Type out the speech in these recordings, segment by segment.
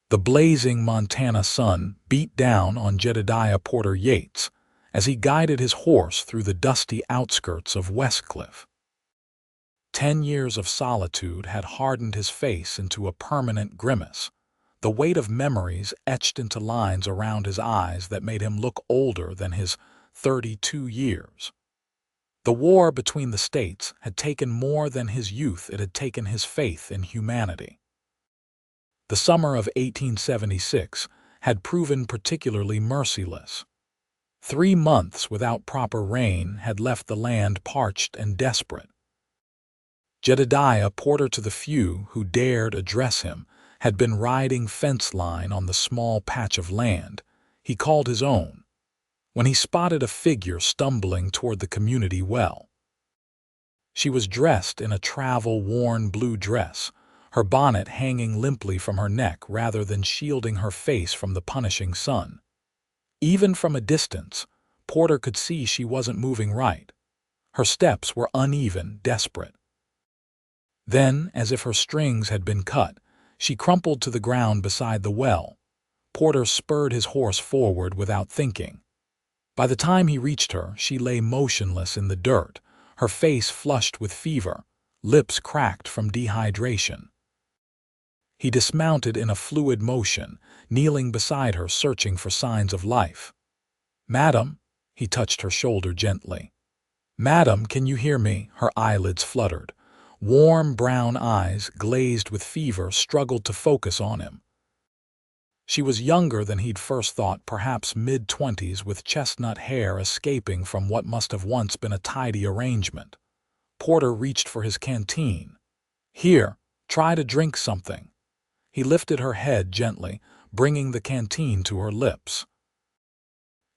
The blazing Montana sun beat down on Jedediah Porter Yates as he guided his horse through the dusty outskirts of Westcliff. 10 years of solitude had hardened his face into a permanent grimace, the weight of memories etched into lines around his eyes that made him look older than his 32 years. The war between the states had taken more than his youth, it had taken his faith in humanity. The summer of 1876 had proven particularly merciless. 3 months without proper rain had left the land parched and desperate. Jedediah Porter, to the few who dared address him, had been riding fence line on the small patch of land he called his own, when he spotted a figure stumbling toward the community well. She was dressed in a travel-worn blue dress, her bonnet hanging limply from her neck rather than shielding her face from the punishing sun. Even from a distance, Porter could see she wasn't moving right. Her steps were uneven, desperate. Then, as if her strings had been cut, she crumpled to the ground beside the well. Porter spurred his horse forward without thinking. By the time he reached her, she lay motionless in the dirt, her face flushed with fever, lips cracked from dehydration. He dismounted in a fluid motion, kneeling beside her, searching for signs of life. "Madam," he touched her shoulder gently. "Madam, can you hear me?" Her eyelids fluttered. Warm brown eyes, glazed with fever, struggled to focus on him. She was younger than he'd first thought, perhaps mid-20s, with chestnut hair escaping from what must have once been a tidy arrangement. Porter reached for his canteen. "Here, try to drink something." He lifted her head gently, bringing the canteen to her lips.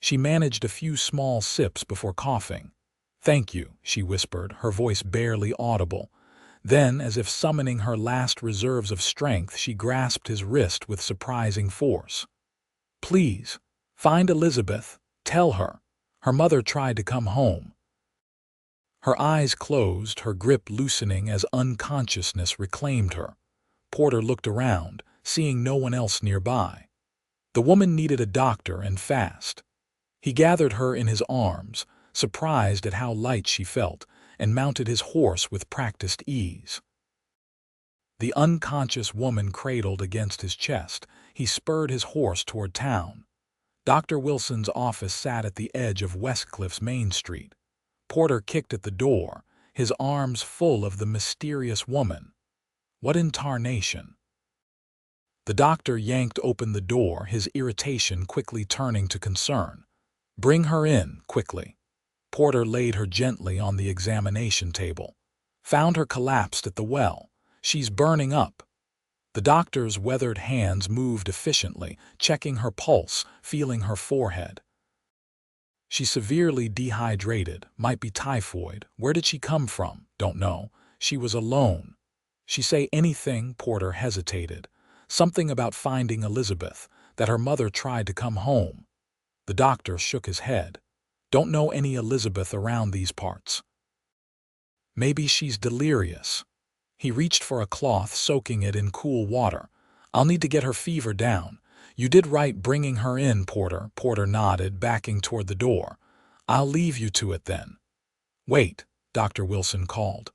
She managed a few small sips before coughing. "Thank you," she whispered, her voice barely audible. Then, as if summoning her last reserves of strength, she grasped his wrist with surprising force. "Please, find Elizabeth. Tell her. Her mother tried to come home." Her eyes closed, her grip loosening as unconsciousness reclaimed her. Porter looked around, seeing no one else nearby. The woman needed a doctor, and fast. He gathered her in his arms, surprised at how light she felt, and mounted his horse with practiced ease. The unconscious woman cradled against his chest, he spurred his horse toward town. Dr. Wilson's office sat at the edge of Westcliff's Main Street. Porter kicked at the door, his arms full of the mysterious woman. What in tarnation? The doctor yanked open the door, his irritation quickly turning to concern. "Bring her in, quickly." Porter laid her gently on the examination table. "Found her collapsed at the well. She's burning up." The doctor's weathered hands moved efficiently, checking her pulse, feeling her forehead. "She's severely dehydrated, might be typhoid. Where did she come from? Don't know. She was alone." "She say anything?" Porter hesitated. "Something about finding Elizabeth, that her mother tried to come home." The doctor shook his head. "Don't know any Elizabeth around these parts." "Maybe she's delirious." He reached for a cloth, soaking it in cool water. "I'll need to get her fever down. You did right bringing her in, Porter." Porter nodded, backing toward the door. "I'll leave you to it then." "Wait," Dr. Wilson called.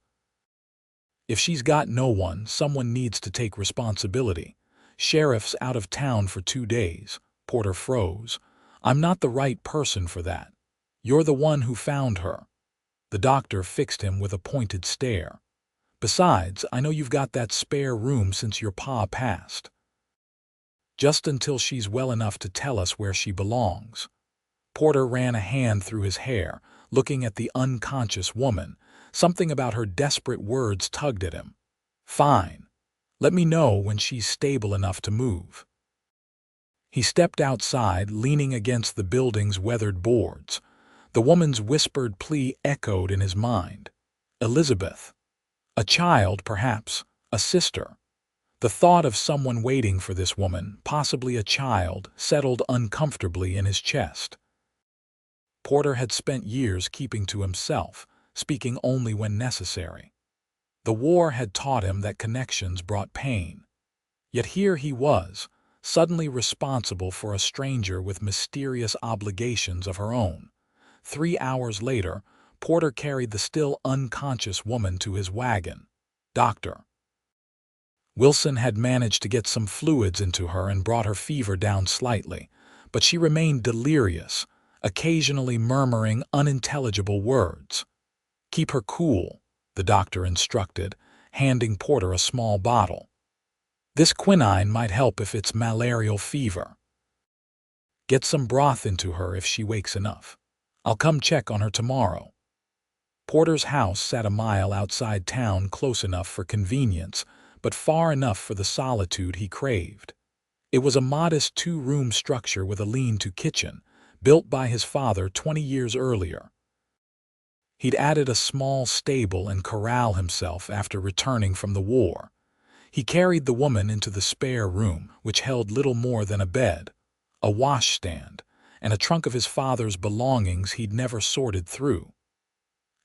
"If she's got no one, someone needs to take responsibility. Sheriff's out of town for 2 days." Porter froze. "I'm not the right person for that. You're the one who found her." The doctor fixed him with a pointed stare. "Besides, I know you've got that spare room since your pa passed. Just until she's well enough to tell us where she belongs." Porter ran a hand through his hair, looking at the unconscious woman. Something about her desperate words tugged at him. "Fine. Let me know when she's stable enough to move." He stepped outside, leaning against the building's weathered boards. The woman's whispered plea echoed in his mind. Elizabeth. A child, perhaps. A sister. The thought of someone waiting for this woman, possibly a child, settled uncomfortably in his chest. Porter had spent years keeping to himself, speaking only when necessary. The war had taught him that connections brought pain. Yet here he was, suddenly responsible for a stranger with mysterious obligations of her own. 3 hours later, Porter carried the still unconscious woman to his wagon. Dr. Wilson had managed to get some fluids into her and brought her fever down slightly, but she remained delirious, occasionally murmuring unintelligible words. "Keep her cool," the doctor instructed, handing Porter a small bottle. "This quinine might help if it's malarial fever. Get some broth into her if she wakes enough. I'll come check on her tomorrow." Porter's house sat a mile outside town, close enough for convenience, but far enough for the solitude he craved. It was a modest 2-room structure with a lean-to kitchen, built by his father 20 years earlier. He'd added a small stable and corral himself after returning from the war. He carried the woman into the spare room, which held little more than a bed, a washstand, and a trunk of his father's belongings he'd never sorted through.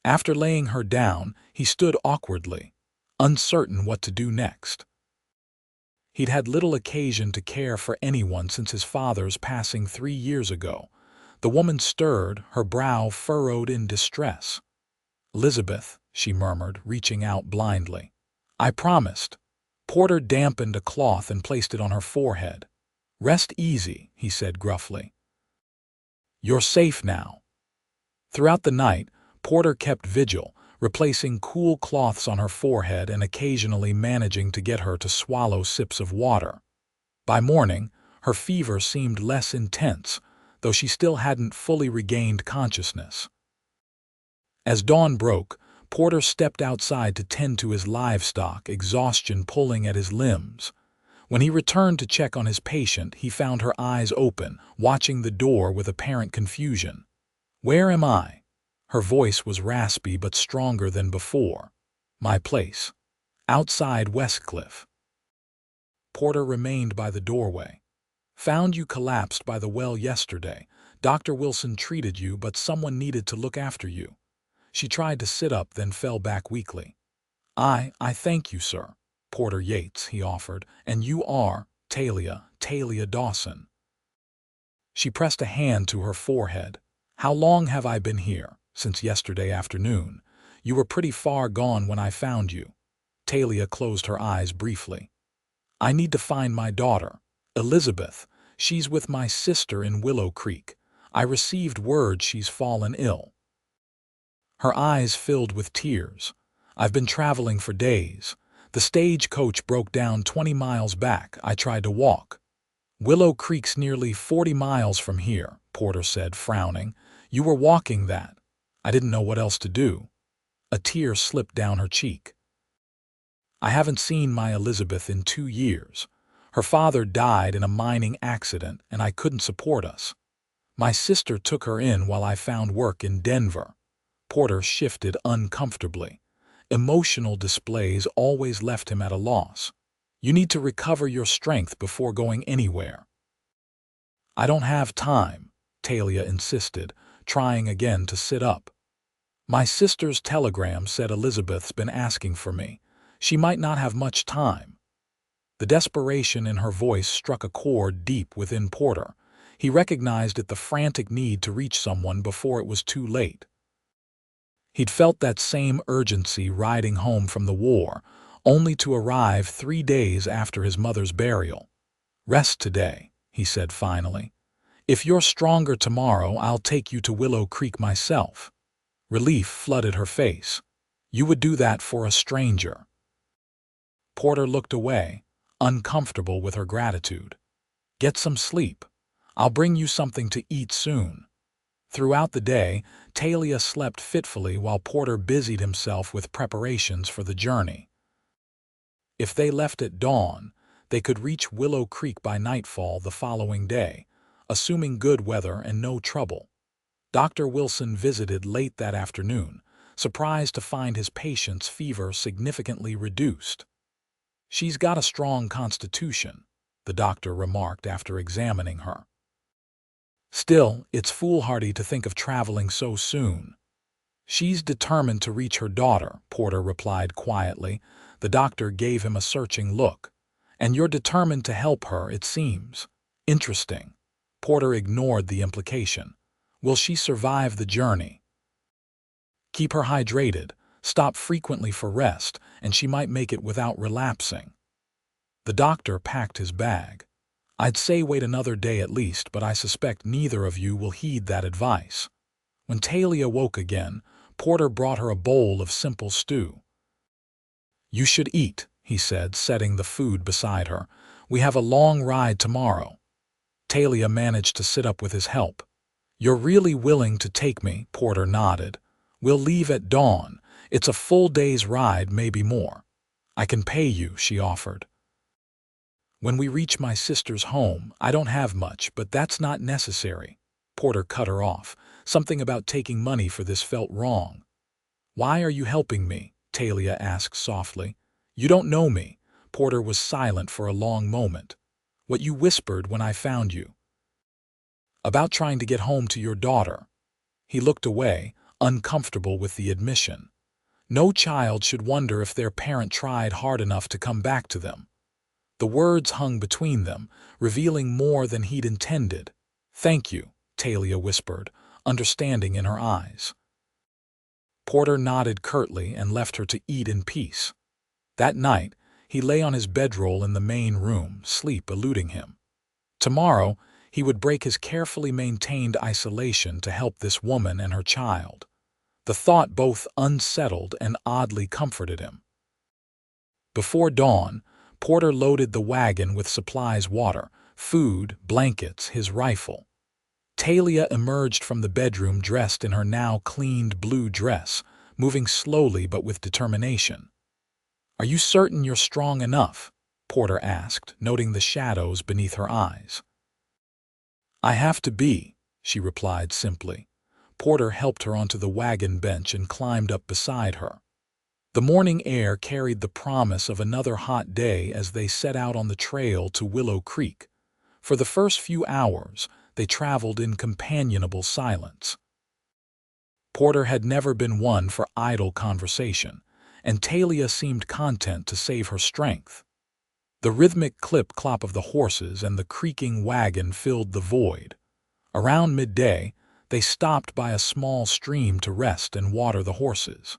After laying her down, he stood awkwardly, uncertain what to do next. He'd had little occasion to care for anyone since his father's passing 3 years ago. The woman stirred, her brow furrowed in distress. "Elizabeth," she murmured, reaching out blindly. "I promised." Porter dampened a cloth and placed it on her forehead. "Rest easy," he said gruffly. "You're safe now." Throughout the night, Porter kept vigil, replacing cool cloths on her forehead and occasionally managing to get her to swallow sips of water. By morning, her fever seemed less intense, though she still hadn't fully regained consciousness. As dawn broke, Porter stepped outside to tend to his livestock, exhaustion pulling at his limbs. When he returned to check on his patient, he found her eyes open, watching the door with apparent confusion. "Where am I?" Her voice was raspy but stronger than before. "My place. Outside Westcliff." Porter remained by the doorway. "Found you collapsed by the well yesterday. Dr. Wilson treated you, but someone needed to look after you." She tried to sit up, then fell back weakly. I thank you, sir." "Porter Yates," he offered. "And you are Talia Dawson." She pressed a hand to her forehead. "How long have I been here?" "Since yesterday afternoon. You were pretty far gone when I found you." Talia closed her eyes briefly. "I need to find my daughter, Elizabeth. She's with my sister in Willow Creek. I received word she's fallen ill." Her eyes filled with tears. "I've been traveling for days. The stagecoach broke down 20 miles back. I tried to walk." "Willow Creek's nearly 40 miles from here," Porter said, frowning. "You were walking that." "I didn't know what else to do." A tear slipped down her cheek. "I haven't seen my Elizabeth in 2 years. Her father died in a mining accident, and I couldn't support us. My sister took her in while I found work in Denver." Porter shifted uncomfortably. Emotional displays always left him at a loss. "You need to recover your strength before going anywhere." "I don't have time," Talia insisted, trying again to sit up. "My sister's telegram said Elizabeth's been asking for me. She might not have much time." The desperation in her voice struck a chord deep within Porter. He recognized it, the frantic need to reach someone before it was too late. He'd felt that same urgency riding home from the war, only to arrive 3 days after his mother's burial. "Rest today," he said finally. "If you're stronger tomorrow, I'll take you to Willow Creek myself." Relief flooded her face. "You would do that for a stranger?" Porter looked away, uncomfortable with her gratitude. "Get some sleep. I'll bring you something to eat soon." Throughout the day, Talia slept fitfully while Porter busied himself with preparations for the journey. If they left at dawn, they could reach Willow Creek by nightfall the following day, assuming good weather and no trouble. Dr. Wilson visited late that afternoon, surprised to find his patient's fever significantly reduced. "She's got a strong constitution," the doctor remarked after examining her. "Still, it's foolhardy to think of traveling so soon." "She's determined to reach her daughter," Porter replied quietly. The doctor gave him a searching look. And you're determined to help her, it seems. Interesting. Porter ignored the implication. Will she survive the journey? Keep her hydrated, stop frequently for rest, and she might make it without relapsing. The doctor packed his bag. I'd say wait another day at least, but I suspect neither of you will heed that advice. When Talia woke again, Porter brought her a bowl of simple stew. You should eat, he said, setting the food beside her. We have a long ride tomorrow. Talia managed to sit up with his help. You're really willing to take me? Porter nodded. We'll leave at dawn. It's a full day's ride, maybe more. I can pay you, she offered. When we reach my sister's home, I don't have much, but that's not necessary. Porter cut her off. Something about taking money for this felt wrong. Why are you helping me? Talia asked softly. You don't know me. Porter was silent for a long moment. What you whispered when I found you. About trying to get home to your daughter. He looked away, uncomfortable with the admission. No child should wonder if their parent tried hard enough to come back to them. The words hung between them, revealing more than he'd intended. Thank you, Talia whispered, understanding in her eyes. Porter nodded curtly and left her to eat in peace. That night, he lay on his bedroll in the main room, sleep eluding him. Tomorrow, he would break his carefully maintained isolation to help this woman and her child. The thought both unsettled and oddly comforted him. Before dawn, Porter loaded the wagon with supplies: water, food, blankets, his rifle. Talia emerged from the bedroom dressed in her now cleaned blue dress, moving slowly but with determination. Are you certain you're strong enough? Porter asked, noting the shadows beneath her eyes. I have to be, she replied simply. Porter helped her onto the wagon bench and climbed up beside her. The morning air carried the promise of another hot day as they set out on the trail to Willow Creek. For the first few hours, they traveled in companionable silence. Porter had never been one for idle conversation, and Talia seemed content to save her strength. The rhythmic clip-clop of the horses and the creaking wagon filled the void. Around midday, they stopped by a small stream to rest and water the horses.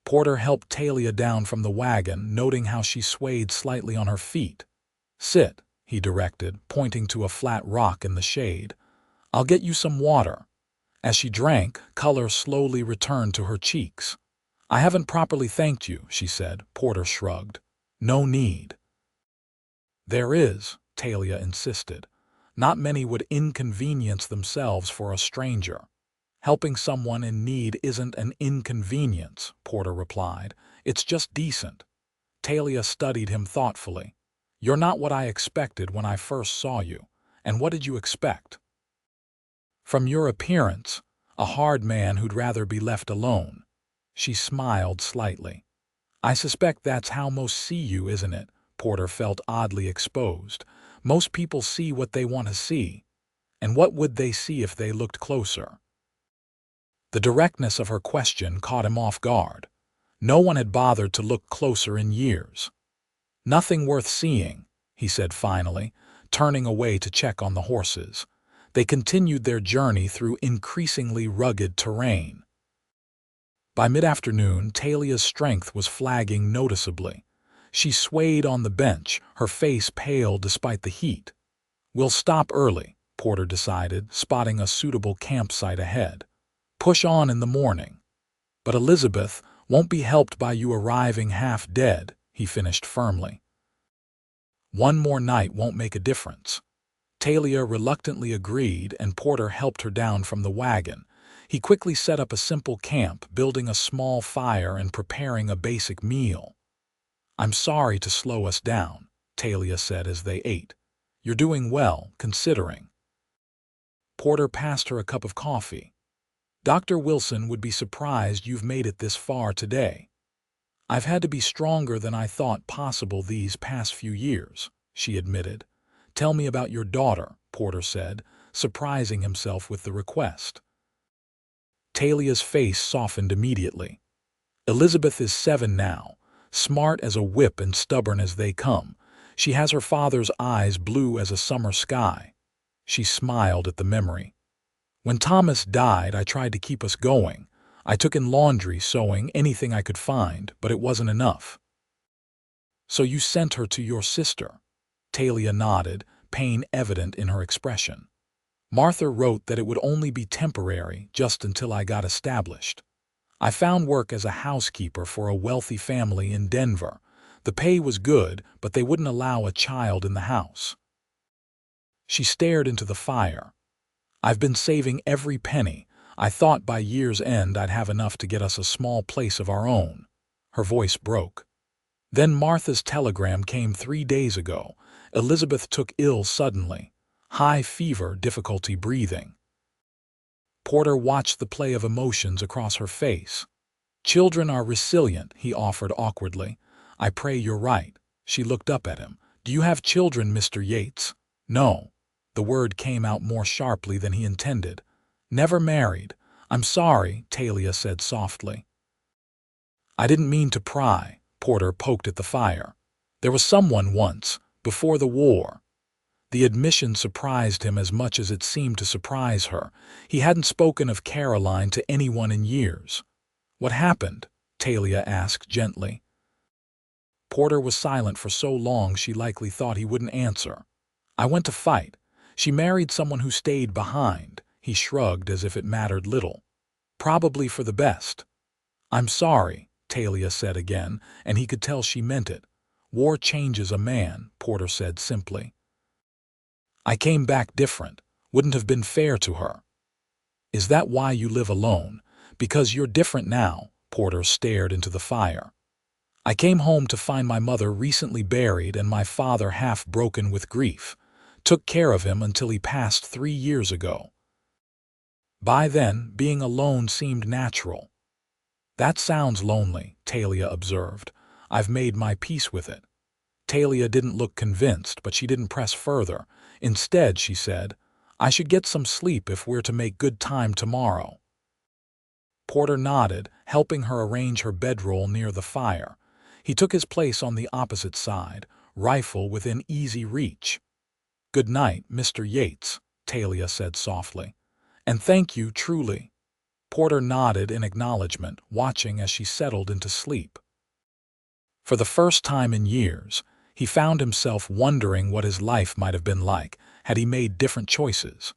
Porter helped Talia down from the wagon, noting how she swayed slightly on her feet. Sit, he directed, pointing to a flat rock in the shade. I'll get you some water. As she drank, color slowly returned to her cheeks. I haven't properly thanked you, she said. Porter shrugged. No need. There is, Talia insisted. Not many would inconvenience themselves for a stranger. Helping someone in need isn't an inconvenience, Porter replied. It's just decent. Talia studied him thoughtfully. You're not what I expected when I first saw you. And what did you expect? From your appearance, a hard man who'd rather be left alone. She smiled slightly. I suspect that's how most see you, isn't it? Porter felt oddly exposed. Most people see what they want to see. And what would they see if they looked closer? The directness of her question caught him off guard. No one had bothered to look closer in years. Nothing worth seeing, he said finally, turning away to check on the horses. They continued their journey through increasingly rugged terrain. By mid-afternoon, Talia's strength was flagging noticeably. She swayed on the bench, her face pale despite the heat. We'll stop early, Porter decided, spotting a suitable campsite ahead. Push on in the morning. But Elizabeth won't be helped by you arriving half dead, he finished firmly. One more night won't make a difference. Talia reluctantly agreed, and Porter helped her down from the wagon. He quickly set up a simple camp, building a small fire and preparing a basic meal. I'm sorry to slow us down, Talia said as they ate. You're doing well, considering. Porter passed her a cup of coffee. Dr. Wilson would be surprised you've made it this far today. I've had to be stronger than I thought possible these past few years, she admitted. Tell me about your daughter, Porter said, surprising himself with the request. Talia's face softened immediately. Elizabeth is 7 now, Smart as a whip and stubborn as they come. She has her father's eyes blue as a summer sky. She smiled at the memory. When Thomas died, I tried to keep us going. I took in laundry, sewing, anything I could find, but it wasn't enough. So you sent her to your sister? Talia nodded, pain evident in her expression. Martha wrote that it would only be temporary, just until I got established. I found work as a housekeeper for a wealthy family in Denver. The pay was good, but they wouldn't allow a child in the house. She stared into the fire. I've been saving every penny. I thought by year's end I'd have enough to get us a small place of our own. Her voice broke. Then Martha's telegram came 3 days ago. Elizabeth took ill suddenly. High fever, difficulty breathing. Porter watched the play of emotions across her face. Children are resilient, he offered awkwardly. I pray you're right. She looked up at him. Do you have children, Mr. Yates? No. The word came out more sharply than he intended. Never married. I'm sorry, Talia said softly. I didn't mean to pry. Porter poked at the fire. There was someone once, before the war. The admission surprised him as much as it seemed to surprise her. He hadn't spoken of Caroline to anyone in years. What happened? Talia asked gently. Porter was silent for so long she likely thought he wouldn't answer. I went to fight. She married someone who stayed behind. He shrugged as if it mattered little. Probably for the best. I'm sorry, Talia said again, and he could tell she meant it. War changes a man, Porter said simply. I came back different. Wouldn't have been fair to her. Is that why you live alone? Because you're different now, Porter stared into the fire. I came home to find my mother recently buried and my father half broken with grief. Took care of him until he passed 3 years ago. By then, being alone seemed natural. That sounds lonely, Talia observed. I've made my peace with it. Talia didn't look convinced, but she didn't press further. Instead, she said, I should get some sleep if we're to make good time tomorrow. Porter nodded, helping her arrange her bedroll near the fire. He took his place on the opposite side, rifle within easy reach. Good night, Mr. Yates, Talia said softly. And thank you, truly. Porter nodded in acknowledgement, watching as she settled into sleep. For the first time in years, he found himself wondering what his life might have been like had he made different choices.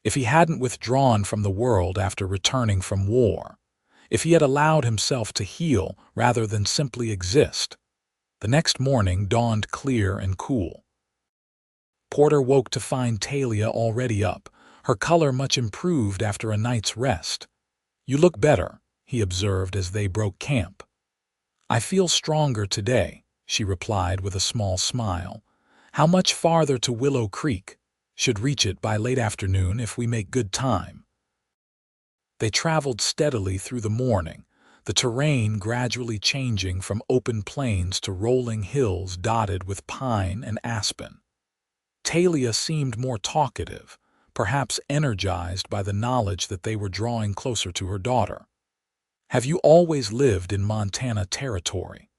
If he hadn't withdrawn from the world after returning from war. If he had allowed himself to heal rather than simply exist. The next morning dawned clear and cool. Porter woke to find Talia already up, her color much improved after a night's rest. You look better, he observed as they broke camp. I feel stronger today, she replied with a small smile. How much farther to Willow Creek? Should reach it by late afternoon if we make good time. They traveled steadily through the morning, the terrain gradually changing from open plains to rolling hills dotted with pine and aspen. Talia seemed more talkative, perhaps energized by the knowledge that they were drawing closer to her daughter. Have you always lived in Montana territory?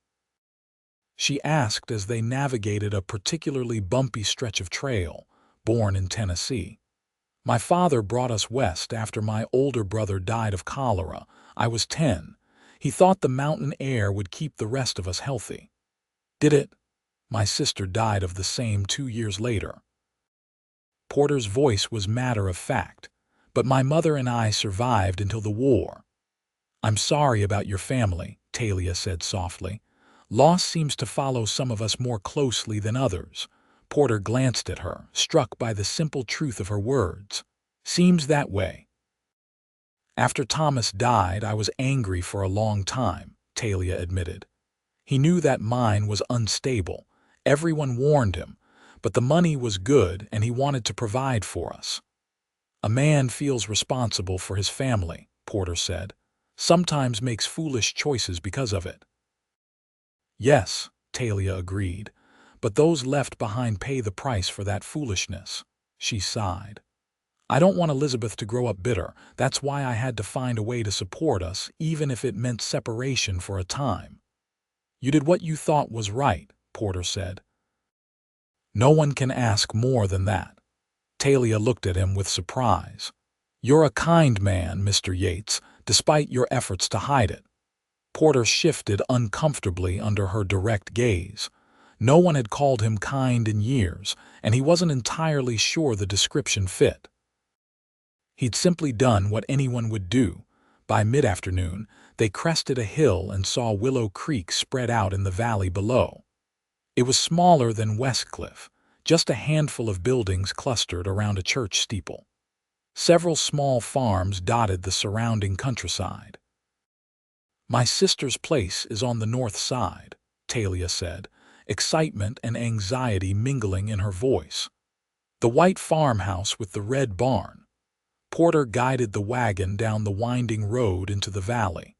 She asked as they navigated a particularly bumpy stretch of trail, born in Tennessee. My father brought us west after my older brother died of cholera. I was 10. He thought the mountain air would keep the rest of us healthy. Did it? My sister died of the same 2 years later. Porter's voice was matter of fact, but my mother and I survived until the war. I'm sorry about your family, Talia said softly. Loss seems to follow some of us more closely than others. Porter glanced at her, struck by the simple truth of her words. Seems that way. After Thomas died, I was angry for a long time, Talia admitted. He knew that mine was unstable. Everyone warned him, but the money was good and he wanted to provide for us. A man feels responsible for his family, Porter said. Sometimes makes foolish choices because of it. Yes, Talia agreed, but those left behind pay the price for that foolishness. She sighed. I don't want Elizabeth to grow up bitter. That's why I had to find a way to support us, even if it meant separation for a time. You did what you thought was right, Porter said. No one can ask more than that. Talia looked at him with surprise. You're a kind man, Mr. Yates, despite your efforts to hide it. Porter shifted uncomfortably under her direct gaze. No one had called him kind in years, and he wasn't entirely sure the description fit. He'd simply done what anyone would do. By mid-afternoon, they crested a hill and saw Willow Creek spread out in the valley below. It was smaller than Westcliff, just a handful of buildings clustered around a church steeple. Several small farms dotted the surrounding countryside. My sister's place is on the north side, Talia said, excitement and anxiety mingling in her voice. The white farmhouse with the red barn. Porter guided the wagon down the winding road into the valley.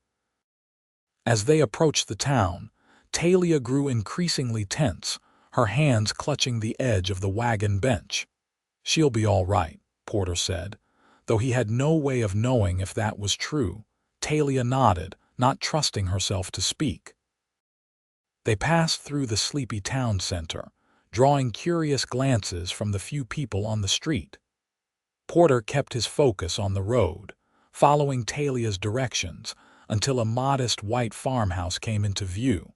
As they approached the town, Talia grew increasingly tense, her hands clutching the edge of the wagon bench. She'll be all right, Porter said. Though he had no way of knowing if that was true, Talia nodded, not trusting herself to speak. They passed through the sleepy town center, drawing curious glances from the few people on the street. Porter kept his focus on the road, following Talia's directions until a modest white farmhouse came into view.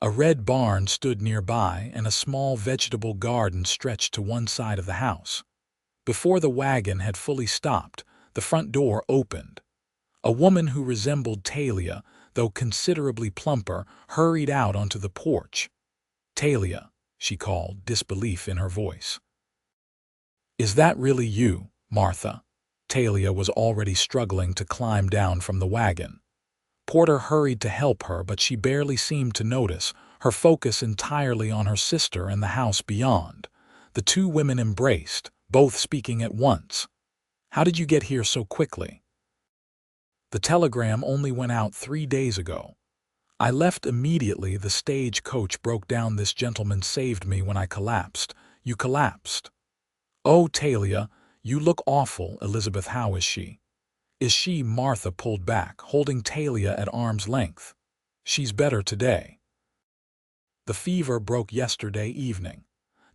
A red barn stood nearby and a small vegetable garden stretched to one side of the house. Before the wagon had fully stopped, the front door opened. A woman who resembled Talia, though considerably plumper, hurried out onto the porch. Talia, she called, disbelief in her voice. Is that really you, Martha? Talia was already struggling to climb down from the wagon. Porter hurried to help her, but she barely seemed to notice, her focus entirely on her sister and the house beyond. The two women embraced, both speaking at once. How did you get here so quickly? The telegram only went out 3 days ago. I left immediately. The stagecoach broke down. This gentleman saved me when I collapsed. You collapsed. Oh, Talia, you look awful. Elizabeth, how is she? Is she? Martha pulled back, holding Talia at arm's length. She's better today. The fever broke yesterday evening.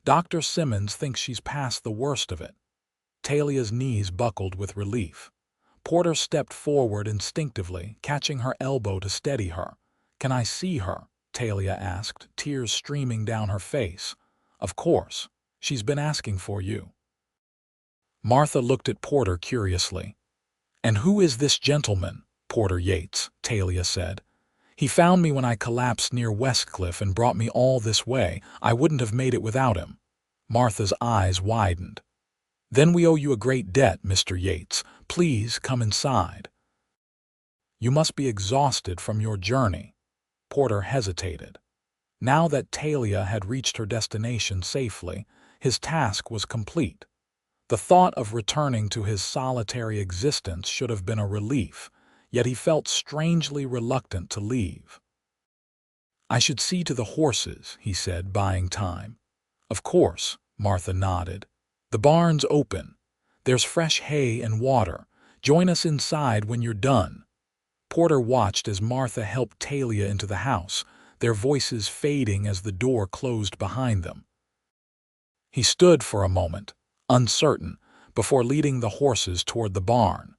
Dr. Simmons thinks she's past the worst of it. Talia's knees buckled with relief. Porter stepped forward instinctively, catching her elbow to steady her. Can I see her? Talia asked, tears streaming down her face. Of course. She's been asking for you. Martha looked at Porter curiously. And who is this gentleman? Porter Yates, Talia said. He found me when I collapsed near Westcliff and brought me all this way. I wouldn't have made it without him. Martha's eyes widened. Then we owe you a great debt, Mr. Yates. Please come inside. You must be exhausted from your journey. Porter hesitated. Now that Talia had reached her destination safely, his task was complete. The thought of returning to his solitary existence should have been a relief, yet he felt strangely reluctant to leave. I should see to the horses, he said, buying time. Of course, Martha nodded. The barn's open. There's fresh hay and water. Join us inside when you're done. Porter watched as Martha helped Talia into the house, their voices fading as the door closed behind them. He stood for a moment, uncertain, before leading the horses toward the barn.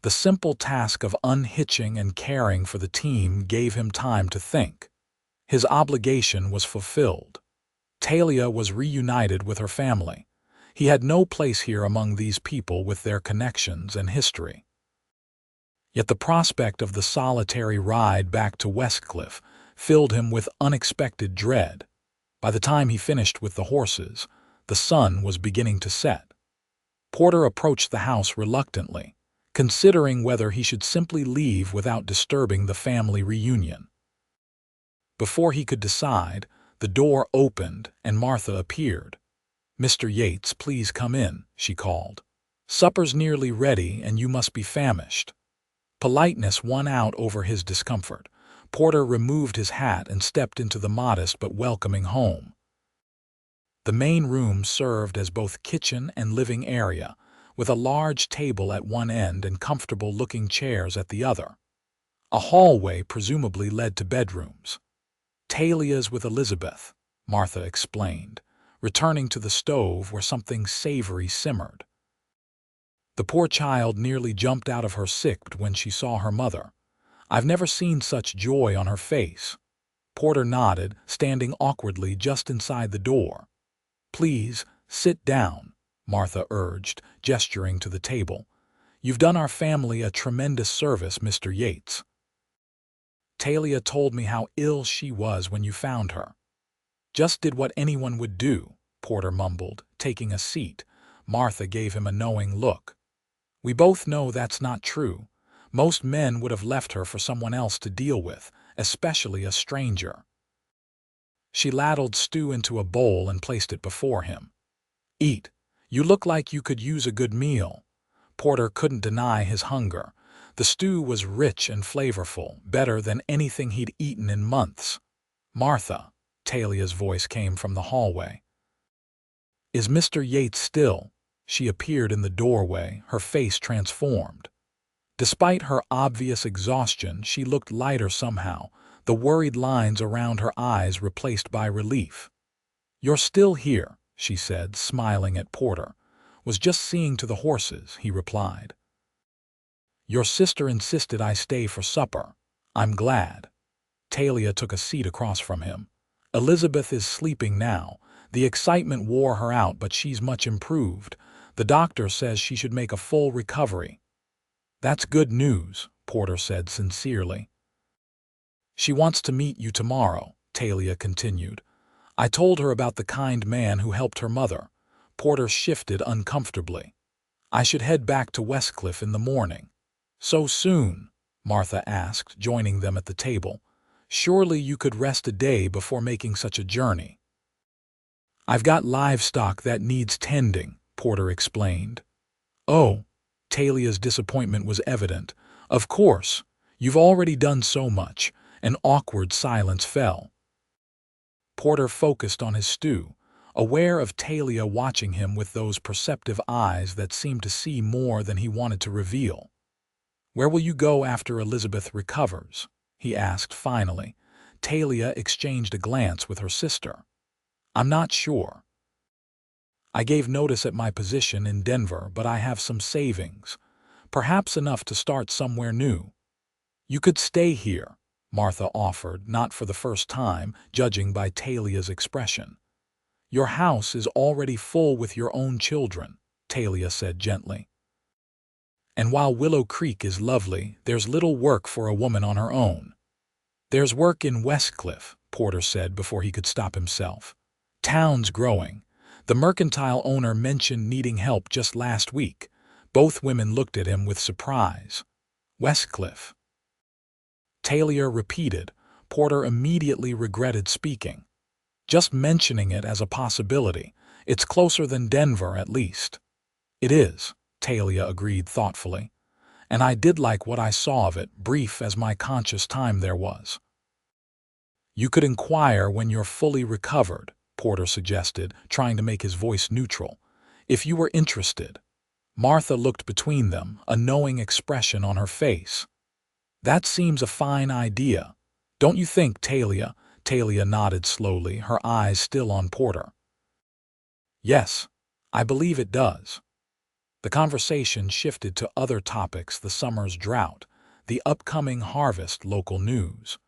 The simple task of unhitching and caring for the team gave him time to think. His obligation was fulfilled. Talia was reunited with her family. He had no place here among these people with their connections and history. Yet the prospect of the solitary ride back to Westcliff filled him with unexpected dread. By the time he finished with the horses, the sun was beginning to set. Porter approached the house reluctantly, considering whether he should simply leave without disturbing the family reunion. Before he could decide, the door opened and Martha appeared. Mr. Yates, please come in, she called. Supper's nearly ready and you must be famished. Politeness won out over his discomfort. Porter removed his hat and stepped into the modest but welcoming home. The main room served as both kitchen and living area, with a large table at one end and comfortable-looking chairs at the other. A hallway presumably led to bedrooms. "Talia's with Elizabeth," Martha explained, returning to the stove where something savory simmered. The poor child nearly jumped out of her sick when she saw her mother. "I've never seen such joy on her face." Porter nodded, standing awkwardly just inside the door. "Please, sit down," Martha urged, gesturing to the table. "You've done our family a tremendous service, Mr. Yates. Talia told me how ill she was when you found her." "Just did what anyone would do," Porter mumbled, taking a seat. Martha gave him a knowing look. "We both know that's not true. Most men would have left her for someone else to deal with, especially a stranger." She ladled stew into a bowl and placed it before him. "Eat. You look like you could use a good meal." Porter couldn't deny his hunger. The stew was rich and flavorful, better than anything he'd eaten in months. "Martha," Talia's voice came from the hallway. "Is Mr. Yates still?" She appeared in the doorway, her face transformed. Despite her obvious exhaustion, she looked lighter somehow, the worried lines around her eyes replaced by relief. "You're still here," she said, smiling at Porter. "Was just seeing to the horses," he replied. "Your sister insisted I stay for supper. I'm glad." Talia took a seat across from him. "Elizabeth is sleeping now. The excitement wore her out, but she's much improved. The doctor says she should make a full recovery." "That's good news," Porter said sincerely. "She wants to meet you tomorrow," Talia continued. "I told her about the kind man who helped her mother." Porter shifted uncomfortably. "I should head back to Westcliff in the morning." "So soon?" Martha asked, joining them at the table. "Surely you could rest a day before making such a journey." "I've got livestock that needs tending," Porter explained. "Oh." Talia's disappointment was evident. "Of course. You've already done so much." An awkward silence fell. Porter focused on his stew, aware of Talia watching him with those perceptive eyes that seemed to see more than he wanted to reveal. "Where will you go after Elizabeth recovers?" he asked finally. Talia exchanged a glance with her sister. "I'm not sure. I gave notice at my position in Denver, but I have some savings. Perhaps enough to start somewhere new." "You could stay here," Martha offered, not for the first time, judging by Talia's expression. "Your house is already full with your own children," Talia said gently. "And while Willow Creek is lovely, there's little work for a woman on her own." "There's work in Westcliff," Porter said before he could stop himself. "Town's growing. The mercantile owner mentioned needing help just last week." Both women looked at him with surprise. "Westcliff?" Talia repeated. Porter immediately regretted speaking. "Just mentioning it as a possibility. It's closer than Denver, at least." "It is," Talia agreed thoughtfully. "And I did like what I saw of it, brief as my conscious time there was." "You could inquire when you're fully recovered," Porter suggested, trying to make his voice neutral. "If you were interested." Martha looked between them, a knowing expression on her face. "That seems a fine idea. Don't you think, Talia?" Talia nodded slowly, her eyes still on Porter. "Yes, I believe it does." The conversation shifted to other topics: the summer's drought, the upcoming harvest, local news.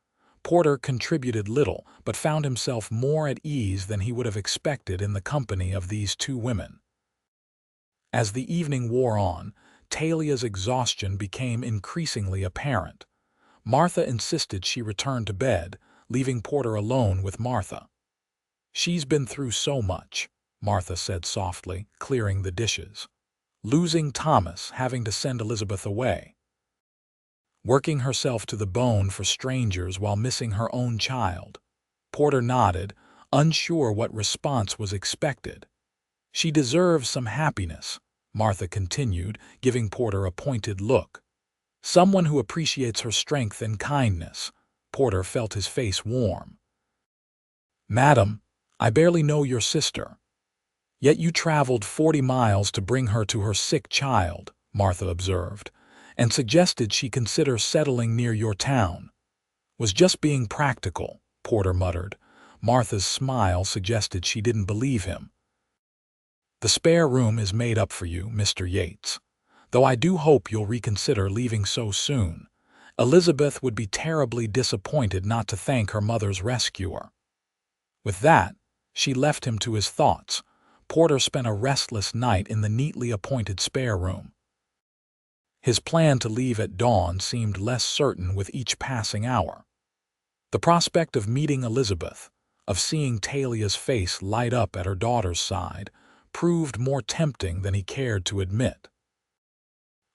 Porter contributed little, but found himself more at ease than he would have expected in the company of these two women. As the evening wore on, Talia's exhaustion became increasingly apparent. Martha insisted she return to bed, leaving Porter alone with Martha. "She's been through so much," Martha said softly, clearing the dishes. "Losing Thomas, having to send Elizabeth away. Working herself to the bone for strangers while missing her own child." Porter nodded, unsure what response was expected. "She deserves some happiness," Martha continued, giving Porter a pointed look. "Someone who appreciates her strength and kindness." Porter felt his face warm. "Madam, I barely know your sister." "Yet you traveled 40 miles to bring her to her sick child," Martha observed. and suggested she consider settling near your town. Was just being practical, Porter muttered. Martha's smile suggested she didn't believe him. The spare room is made up for you, Mr. Yates. Though I do hope you'll reconsider leaving so soon. Elizabeth would be terribly disappointed not to thank her mother's rescuer. With that, she left him to his thoughts. Porter spent a restless night in the neatly appointed spare room. His plan to leave at dawn seemed less certain with each passing hour. The prospect of meeting Elizabeth, of seeing Talia's face light up at her daughter's side, proved more tempting than he cared to admit.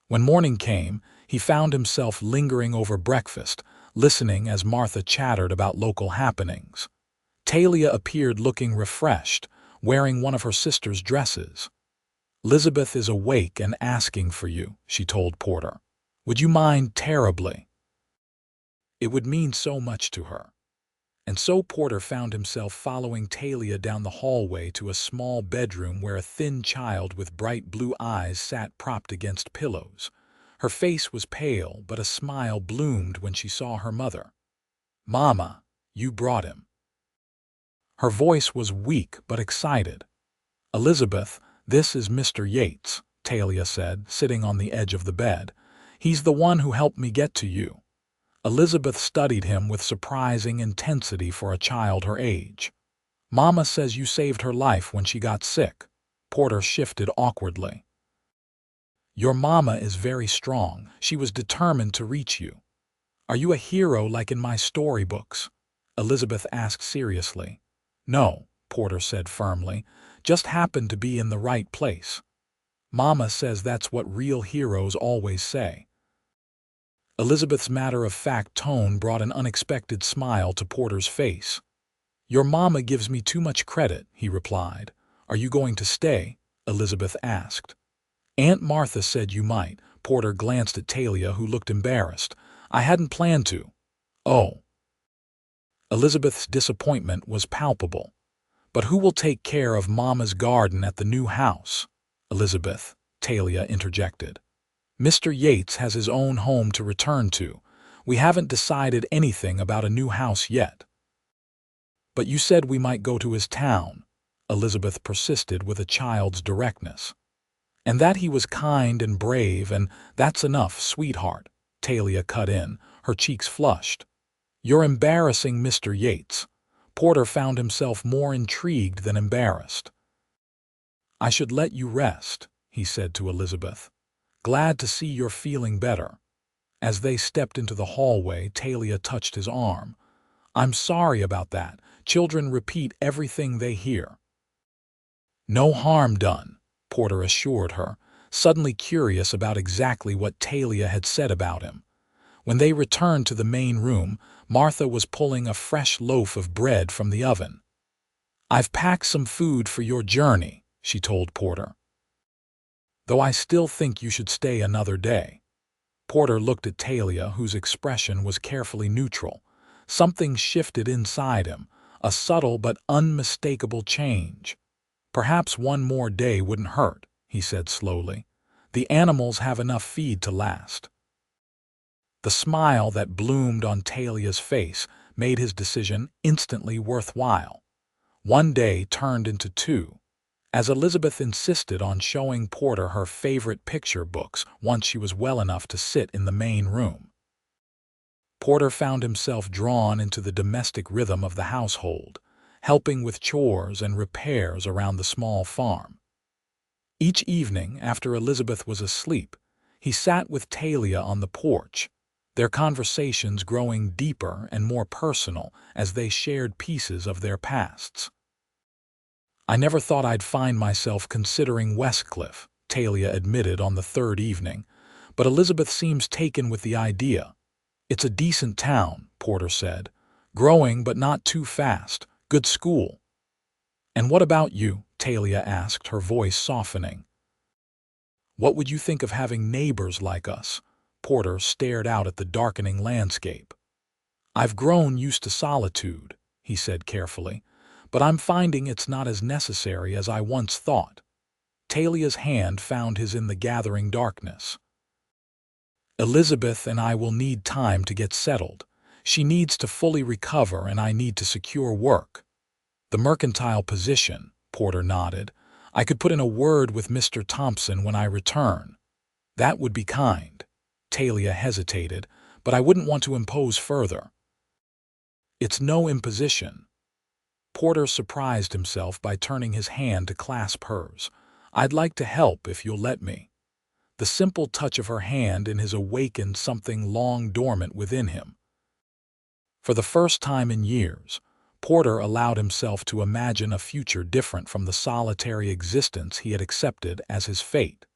When morning came, he found himself lingering over breakfast, listening as Martha chattered about local happenings. Talia appeared looking refreshed, wearing one of her sister's dresses. "Elizabeth is awake and asking for you," she told Porter. "Would you mind terribly?" It would mean so much to her. And so Porter found himself following Talia down the hallway to a small bedroom where a thin child with bright blue eyes sat propped against pillows. Her face was pale, but a smile bloomed when she saw her mother. "Mama, you brought him." Her voice was weak but excited. "Elizabeth, this is Mr. Yates," Talia said, sitting on the edge of the bed. "He's the one who helped me get to you." Elizabeth studied him with surprising intensity for a child her age. "Mama says you saved her life when she got sick." Porter shifted awkwardly. "Your mama is very strong. She was determined to reach you." "Are you a hero like in my storybooks?" Elizabeth asked seriously. "No," Porter said firmly, "just happened to be in the right place." "Mama says that's what real heroes always say." Elizabeth's matter-of-fact tone brought an unexpected smile to Porter's face. "Your mama gives me too much credit," he replied. "Are you going to stay?" Elizabeth asked. "Aunt Martha said you might." Porter glanced at Talia, who looked embarrassed. "I hadn't planned to." "Oh." Elizabeth's disappointment was palpable. "But who will take care of Mama's garden at the new house?" "Elizabeth," Talia interjected. "Mr. Yates has his own home to return to. We haven't decided anything about a new house yet." "But you said we might go to his town," Elizabeth persisted with a child's directness. "And that he was kind and brave, and that's enough, sweetheart," Talia cut in, her cheeks flushed. "You're embarrassing Mr. Yates." Porter found himself more intrigued than embarrassed. "I should let you rest," he said to Elizabeth. "Glad to see you're feeling better." As they stepped into the hallway, Talia touched his arm. "I'm sorry about that. Children repeat everything they hear." "No harm done," Porter assured her, suddenly curious about exactly what Talia had said about him. When they returned to the main room, Martha was pulling a fresh loaf of bread from the oven. "I've packed some food for your journey," she told Porter. "Though I still think you should stay another day." Porter looked at Talia, whose expression was carefully neutral. Something shifted inside him, a subtle but unmistakable change. "Perhaps one more day wouldn't hurt," he said slowly. "The animals have enough feed to last." The smile that bloomed on Talia's face made his decision instantly worthwhile. One day turned into two, as Elizabeth insisted on showing Porter her favorite picture books once she was well enough to sit in the main room. Porter found himself drawn into the domestic rhythm of the household, helping with chores and repairs around the small farm. Each evening, after Elizabeth was asleep, he sat with Talia on the porch, their conversations growing deeper and more personal as they shared pieces of their pasts. "I never thought I'd find myself considering Westcliff," Talia admitted on the third evening, "but Elizabeth seems taken with the idea." "It's a decent town," Porter said. "Growing but not too fast. Good school." "And what about you?" Talia asked, her voice softening. "What would you think of having neighbors like us?" Porter stared out at the darkening landscape. "I've grown used to solitude," he said carefully, "but I'm finding it's not as necessary as I once thought." Talia's hand found his in the gathering darkness. Elizabeth and I will need time to get settled. She needs to fully recover and I need to secure work. The mercantile position, Porter nodded. I could put in a word with Mr. Thompson when I return. That would be kind. Talia hesitated, but I wouldn't want to impose further. It's no imposition. Porter surprised himself by turning his hand to clasp hers. I'd like to help if you'll let me. The simple touch of her hand in his awakened something long dormant within him. For the first time in years, Porter allowed himself to imagine a future different from the solitary existence he had accepted as his fate.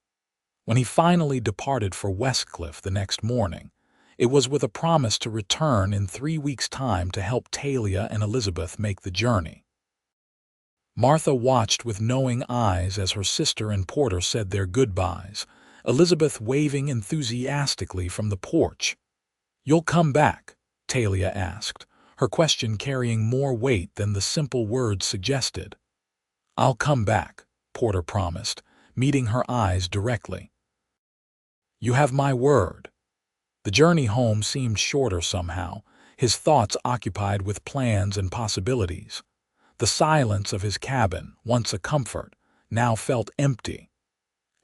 When he finally departed for Westcliff the next morning, it was with a promise to return in 3 weeks' time to help Talia and Elizabeth make the journey. Martha watched with knowing eyes as her sister and Porter said their goodbyes, Elizabeth waving enthusiastically from the porch. "You'll come back?" Talia asked, her question carrying more weight than the simple words suggested. "I'll come back," Porter promised, meeting her eyes directly. "You have my word." The journey home seemed shorter somehow, his thoughts occupied with plans and possibilities. The silence of his cabin, once a comfort, now felt empty.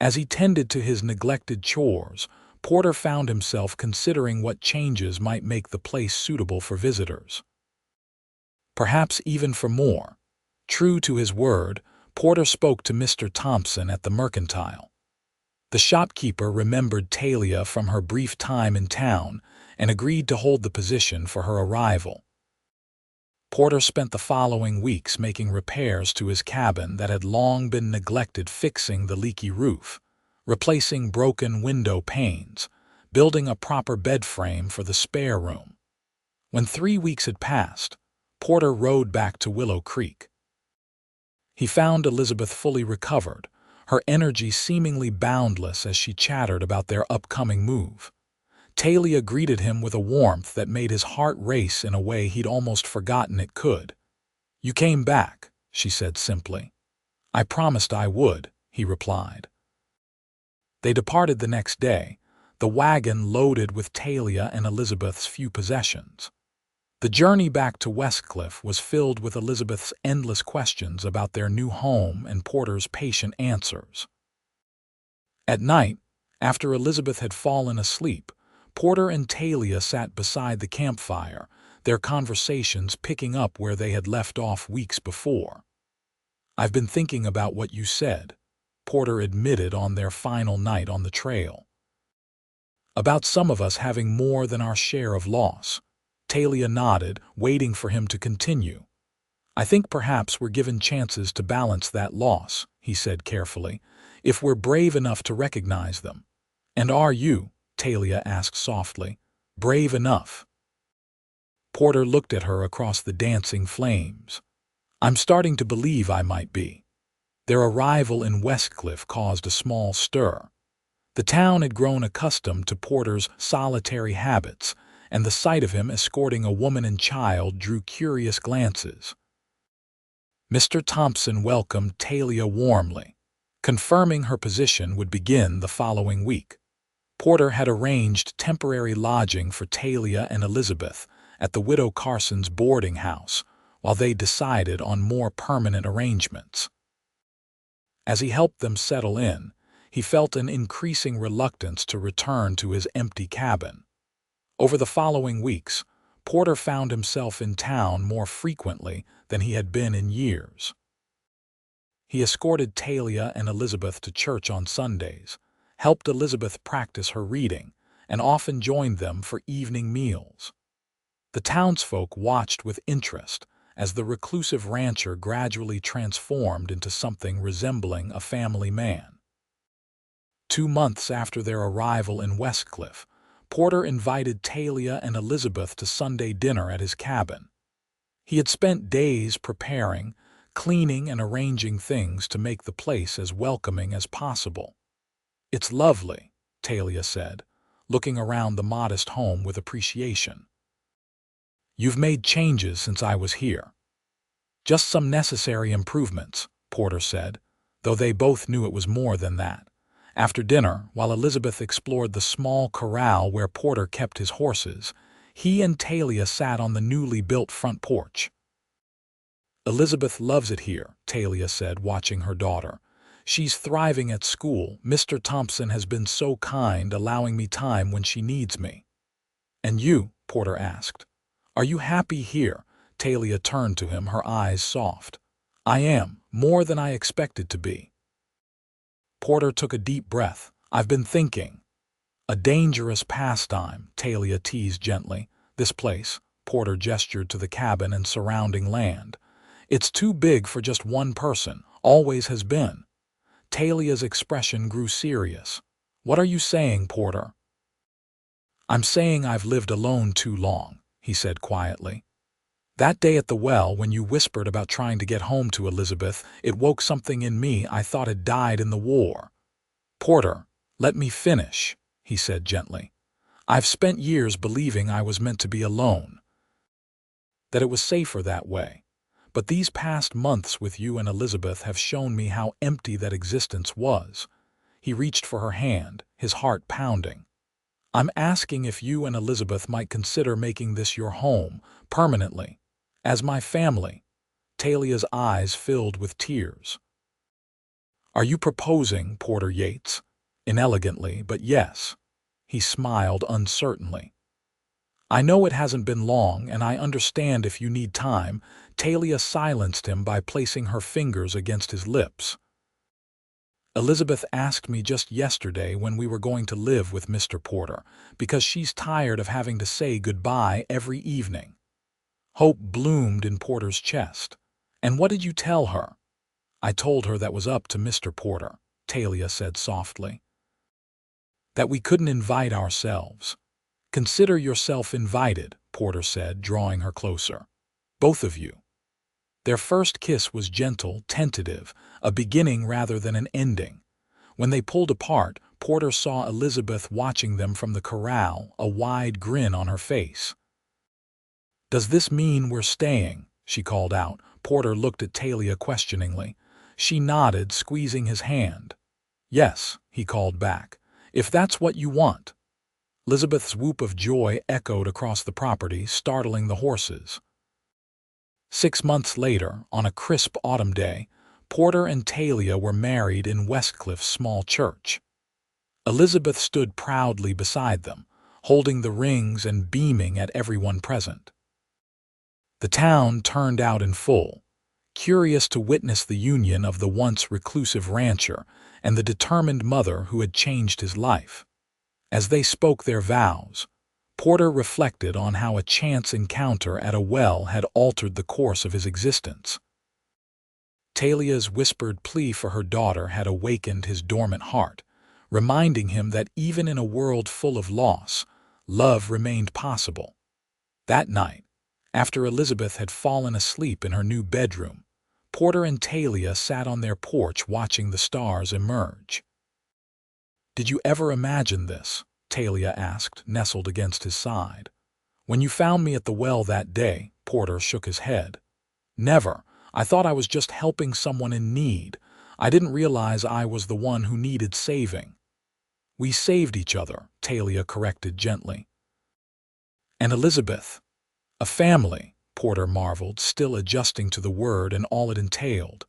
As he tended to his neglected chores, Porter found himself considering what changes might make the place suitable for visitors. Perhaps even for more. True to his word, Porter spoke to Mr. Thompson at the mercantile. The shopkeeper remembered Talia from her brief time in town and agreed to hold the position for her arrival. Porter spent the following weeks making repairs to his cabin that had long been neglected, fixing the leaky roof, replacing broken window panes, building a proper bed frame for the spare room. When 3 weeks had passed, Porter rode back to Willow Creek. He found Elizabeth fully recovered, her energy seemingly boundless as she chattered about their upcoming move. Talia greeted him with a warmth that made his heart race in a way he'd almost forgotten it could. "You came back," she said simply. "I promised I would," he replied. They departed the next day, the wagon loaded with Talia and Elizabeth's few possessions. The journey back to Westcliff was filled with Elizabeth's endless questions about their new home and Porter's patient answers. At night, after Elizabeth had fallen asleep, Porter and Talia sat beside the campfire, their conversations picking up where they had left off weeks before. "I've been thinking about what you said," Porter admitted on their final night on the trail. "About some of us having more than our share of loss." Talia nodded, waiting for him to continue. "I think perhaps we're given chances to balance that loss," he said carefully, "if we're brave enough to recognize them." "And are you," Talia asked softly, "brave enough?" Porter looked at her across the dancing flames. "I'm starting to believe I might be." Their arrival in Westcliff caused a small stir. The town had grown accustomed to Porter's solitary habits, and the sight of him escorting a woman and child drew curious glances. Mr. Thompson welcomed Talia warmly, confirming her position would begin the following week. Porter had arranged temporary lodging for Talia and Elizabeth at the Widow Carson's boarding house, while they decided on more permanent arrangements. As he helped them settle in, he felt an increasing reluctance to return to his empty cabin. Over the following weeks, Porter found himself in town more frequently than he had been in years. He escorted Talia and Elizabeth to church on Sundays, helped Elizabeth practice her reading, and often joined them for evening meals. The townsfolk watched with interest as the reclusive rancher gradually transformed into something resembling a family man. 2 months after their arrival in Westcliff, Porter invited Talia and Elizabeth to Sunday dinner at his cabin. He had spent days preparing, cleaning, and arranging things to make the place as welcoming as possible. "It's lovely," Talia said, looking around the modest home with appreciation. "You've made changes since I was here." "Just some necessary improvements," Porter said, though they both knew it was more than that. After dinner, while Elizabeth explored the small corral where Porter kept his horses, he and Talia sat on the newly built front porch. "Elizabeth loves it here," Talia said, watching her daughter. "She's thriving at school. Mr. Thompson has been so kind, allowing me time when she needs me." "And you?" Porter asked. "Are you happy here?" Talia turned to him, her eyes soft. "I am, more than I expected to be." Porter took a deep breath. "I've been thinking." "A dangerous pastime," Talia teased gently. "This place," Porter gestured to the cabin and surrounding land. "It's too big for just one person, always has been." Talia's expression grew serious. "What are you saying, Porter?" "I'm saying I've lived alone too long," he said quietly. "That day at the well, when you whispered about trying to get home to Elizabeth, it woke something in me I thought had died in the war." "Porter, let me finish," he said gently. "I've spent years believing I was meant to be alone, that it was safer that way. But these past months with you and Elizabeth have shown me how empty that existence was." He reached for her hand, his heart pounding. "I'm asking if you and Elizabeth might consider making this your home, permanently, as my family." Talia's eyes filled with tears. "Are you proposing, Porter Yates?" "Inelegantly, but yes." He smiled uncertainly. "I know it hasn't been long, and I understand if you need time." Talia silenced him by placing her fingers against his lips. "Elizabeth asked me just yesterday when we were going to live with Mr. Porter, because she's tired of having to say goodbye every evening." Hope bloomed in Porter's chest. "And what did you tell her?" "I told her that was up to Mr. Porter," Talia said softly. "That we couldn't invite ourselves." "Consider yourself invited," Porter said, drawing her closer. "Both of you." Their first kiss was gentle, tentative, a beginning rather than an ending. When they pulled apart, Porter saw Elizabeth watching them from the corral, a wide grin on her face. "Does this mean we're staying?" she called out. Porter looked at Talia questioningly. She nodded, squeezing his hand. "Yes," he called back, "if that's what you want." Elizabeth's whoop of joy echoed across the property, startling the horses. 6 months later, on a crisp autumn day, Porter and Talia were married in Westcliff's small church. Elizabeth stood proudly beside them, holding the rings and beaming at everyone present. The town turned out in full, curious to witness the union of the once reclusive rancher and the determined mother who had changed his life. As they spoke their vows, Porter reflected on how a chance encounter at a well had altered the course of his existence. Talia's whispered plea for her daughter had awakened his dormant heart, reminding him that even in a world full of loss, love remained possible. That night, after Elizabeth had fallen asleep in her new bedroom, Porter and Talia sat on their porch watching the stars emerge. "Did you ever imagine this?" Talia asked, nestled against his side. "When you found me at the well that day," Porter shook his head. "Never. I thought I was just helping someone in need. I didn't realize I was the one who needed saving." "We saved each other," Talia corrected gently. "And Elizabeth." "A family," Porter marveled, still adjusting to the word and all it entailed.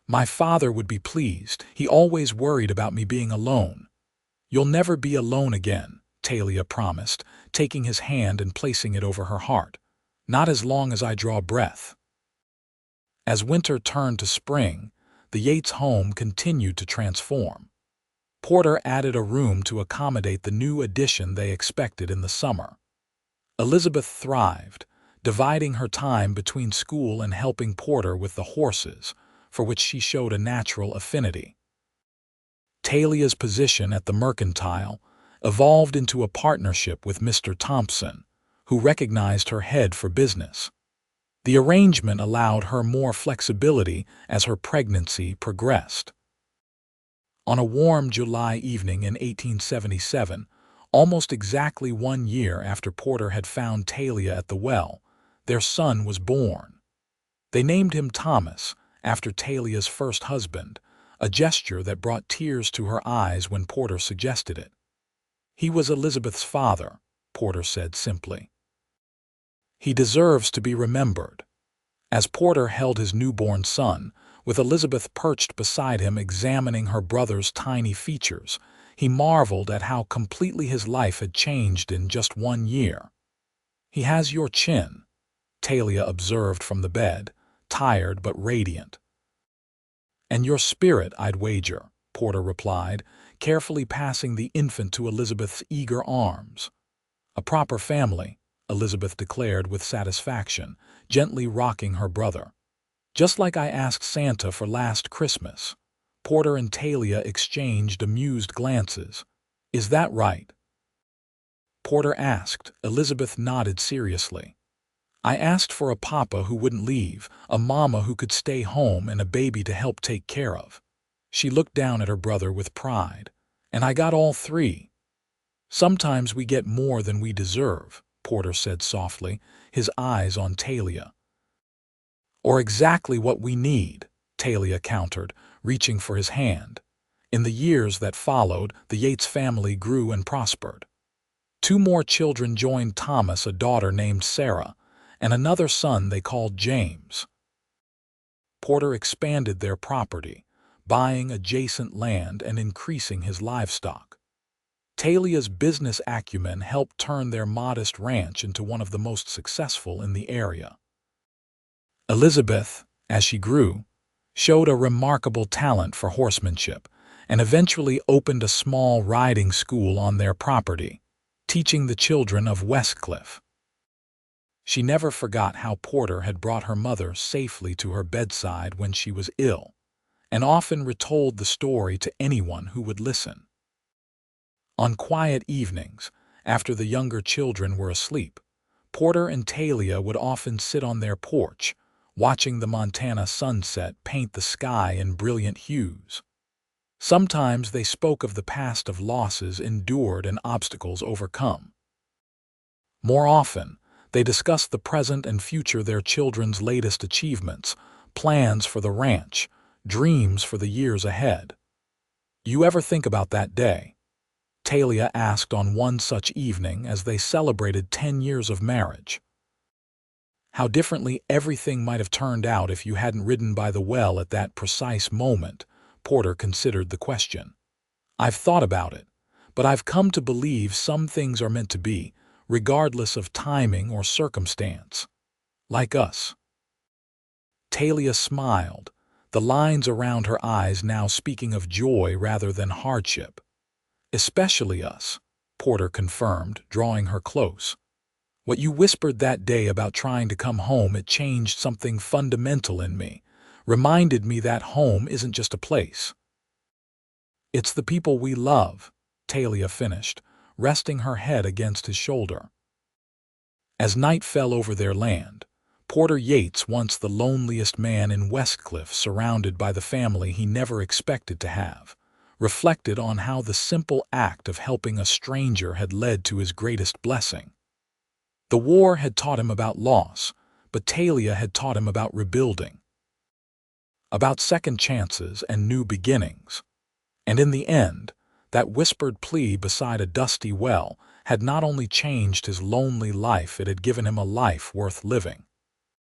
"My father would be pleased. He always worried about me being alone." "You'll never be alone again," Talia promised, taking his hand and placing it over her heart. "Not as long as I draw breath." As winter turned to spring, the Yates home continued to transform. Porter added a room to accommodate the new addition they expected in the summer. Elizabeth thrived, dividing her time between school and helping Porter with the horses, for which she showed a natural affinity. Talia's position at the mercantile evolved into a partnership with Mr. Thompson, who recognized her head for business. The arrangement allowed her more flexibility as her pregnancy progressed. On a warm July evening in 1877, almost exactly 1 year after Porter had found Talia at the well, their son was born. They named him Thomas, after Talia's first husband, a gesture that brought tears to her eyes when Porter suggested it. "He was Elizabeth's father," Porter said simply. "He deserves to be remembered." As Porter held his newborn son, with Elizabeth perched beside him examining her brother's tiny features, he marveled at how completely his life had changed in just 1 year. "He has your chin," Talia observed from the bed, tired but radiant. "And your spirit, I'd wager," Porter replied, carefully passing the infant to Elizabeth's eager arms. "A proper family," Elizabeth declared with satisfaction, gently rocking her brother. "Just like I asked Santa for last Christmas." Porter and Talia exchanged amused glances. "Is that right?" Porter asked. Elizabeth nodded seriously. "I asked for a papa who wouldn't leave, a mama who could stay home, and a baby to help take care of." She looked down at her brother with pride. "And I got all three." "Sometimes we get more than we deserve," Porter said softly, his eyes on Talia. "Or exactly what we need," Talia countered, reaching for his hand. In the years that followed, the Yates family grew and prospered. 2 more children joined Thomas, a daughter named Sarah, and another son they called James. Porter expanded their property, buying adjacent land and increasing his livestock. Talia's business acumen helped turn their modest ranch into one of the most successful in the area. Elizabeth, as she grew, showed a remarkable talent for horsemanship and eventually opened a small riding school on their property, teaching the children of Westcliff. She never forgot how Porter had brought her mother safely to her bedside when she was ill, and often retold the story to anyone who would listen. On quiet evenings, after the younger children were asleep, Porter and Talia would often sit on their porch, watching the Montana sunset paint the sky in brilliant hues. Sometimes they spoke of the past, of losses endured and obstacles overcome. More often, they discussed the present and future, their children's latest achievements, plans for the ranch, dreams for the years ahead. "You ever think about that day?" Talia asked on one such evening as they celebrated 10 years of marriage. "How differently everything might have turned out if you hadn't ridden by the well at that precise moment," Porter considered the question. "I've thought about it, but I've come to believe some things are meant to be, regardless of timing or circumstance. Like us." Talia smiled, the lines around her eyes now speaking of joy rather than hardship. "Especially us," Porter confirmed, drawing her close. "What you whispered that day about trying to come home, it changed something fundamental in me, reminded me that home isn't just a place. It's the people we love," Talia finished, resting her head against his shoulder. As night fell over their land, Porter Yates, once the loneliest man in Westcliff, surrounded by the family he never expected to have, reflected on how the simple act of helping a stranger had led to his greatest blessing. The war had taught him about loss, but Talia had taught him about rebuilding, about second chances and new beginnings. And in the end, that whispered plea beside a dusty well had not only changed his lonely life, it had given him a life worth living.